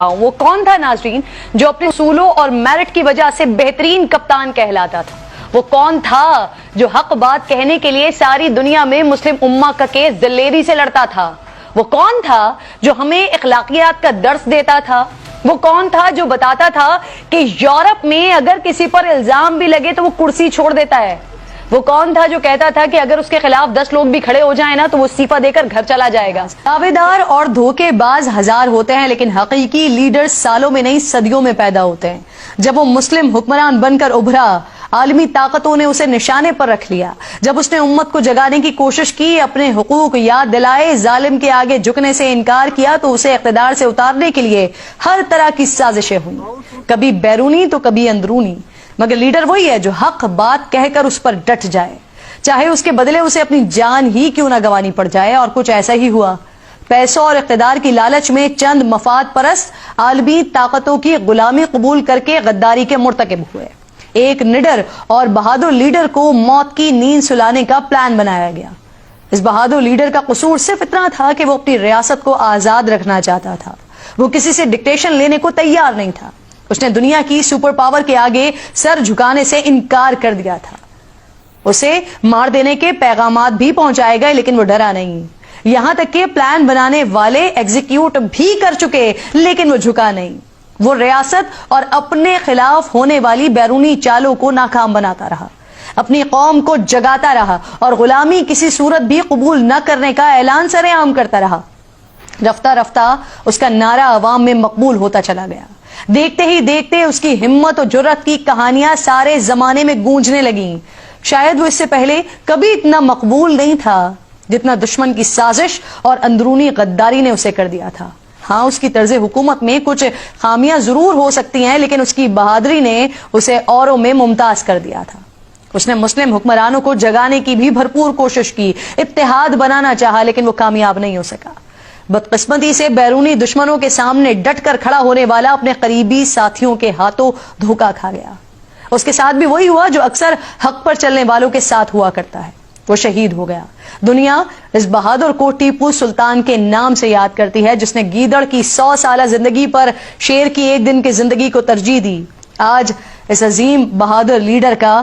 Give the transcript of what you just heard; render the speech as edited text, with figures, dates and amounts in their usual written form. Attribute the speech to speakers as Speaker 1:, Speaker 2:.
Speaker 1: وہ کون تھا ناظرین جو اپنے اصولوں اور میرٹ کی وجہ سے بہترین کپتان کہلاتا تھا؟ وہ کون تھا جو حق بات کہنے کے لیے ساری دنیا میں مسلم امہ کا کیس دلیری سے لڑتا تھا؟ وہ کون تھا جو ہمیں اخلاقیات کا درس دیتا تھا؟ وہ کون تھا جو بتاتا تھا کہ یورپ میں اگر کسی پر الزام بھی لگے تو وہ کرسی چھوڑ دیتا ہے؟ وہ کون تھا جو کہتا تھا کہ اگر اس کے خلاف 10 لوگ بھی کھڑے ہو جائیں نا تو وہ استعفیٰ دے کر گھر چلا جائے گا؟ دعوے دار اور دھوکے باز ہزار ہوتے ہیں لیکن حقیقی لیڈر سالوں میں نہیں صدیوں میں پیدا ہوتے ہیں۔ جب وہ مسلم حکمران بن کر ابھرا، عالمی طاقتوں نے اسے نشانے پر رکھ لیا۔ جب اس نے امت کو جگانے کی کوشش کی، اپنے حقوق یاد دلائے، ظالم کے آگے جھکنے سے انکار کیا، تو اسے اقتدار سے اتارنے کے لیے ہر طرح کی سازشیں ہوئیں، کبھی بیرونی تو کبھی اندرونی۔ مگر لیڈر وہی ہے جو حق بات کہہ کر اس پر ڈٹ جائے، چاہے اس کے بدلے اسے اپنی جان ہی کیوں نہ گوانی پڑ جائے۔ اور کچھ ایسا ہی ہوا۔ پیسوں اور اقتدار کی لالچ میں چند مفاد پرست عالمی طاقتوں کی غلامی قبول کر کے غداری کے مرتکب ہوئے۔ ایک نڈر اور بہادر لیڈر کو موت کی نیند سلانے کا پلان بنایا گیا۔ اس بہادر لیڈر کا قصور صرف اتنا تھا کہ وہ اپنی ریاست کو آزاد رکھنا چاہتا تھا۔ وہ کسی سے ڈکٹیشن لینے کو تیار نہیں تھا۔ اس نے دنیا کی سپر پاور کے آگے سر جھکانے سے انکار کر دیا تھا۔ اسے مار دینے کے پیغامات بھی پہنچائے گئے لیکن وہ ڈرا نہیں، یہاں تک کہ پلان بنانے والے ایگزیکیوٹ بھی کر چکے لیکن وہ جھکا نہیں۔ وہ ریاست اور اپنے خلاف ہونے والی بیرونی چالوں کو ناکام بناتا رہا، اپنی قوم کو جگاتا رہا اور غلامی کسی صورت بھی قبول نہ کرنے کا اعلان سر عام کرتا رہا۔ رفتہ رفتہ اس کا نعرہ عوام میں مقبول ہوتا چلا گیا۔ دیکھتے ہی دیکھتے اس کی ہمت اور جرأت کی کہانیاں سارے زمانے میں گونجنے لگیں۔ شاید وہ اس سے پہلے کبھی اتنا مقبول نہیں تھا جتنا دشمن کی سازش اور اندرونی غداری نے اسے کر دیا تھا۔ ہاں، اس کی طرز حکومت میں کچھ خامیاں ضرور ہو سکتی ہیں لیکن اس کی بہادری نے اسے اوروں میں ممتاز کر دیا تھا۔ اس نے مسلم حکمرانوں کو جگانے کی بھی بھرپور کوشش کی، اتحاد بنانا چاہا لیکن وہ کامیاب نہیں ہو سکا۔ بدقسمتی سے بیرونی دشمنوں کے سامنے ڈٹ کر کھڑا ہونے والا اپنے قریبی ساتھیوں کے ہاتھوں دھوکا کھا گیا۔ اس کے ساتھ بھی وہی ہوا جو اکثر حق پر چلنے والوں کے ساتھ ہوا کرتا ہے، وہ شہید ہو گیا۔ دنیا اس بہادر کو ٹیپو سلطان کے نام سے یاد کرتی ہے جس نے گیدڑ کی 100 سالہ زندگی پر شیر کی ایک دن کی زندگی کو ترجیح دی۔ آج اس عظیم بہادر لیڈر کا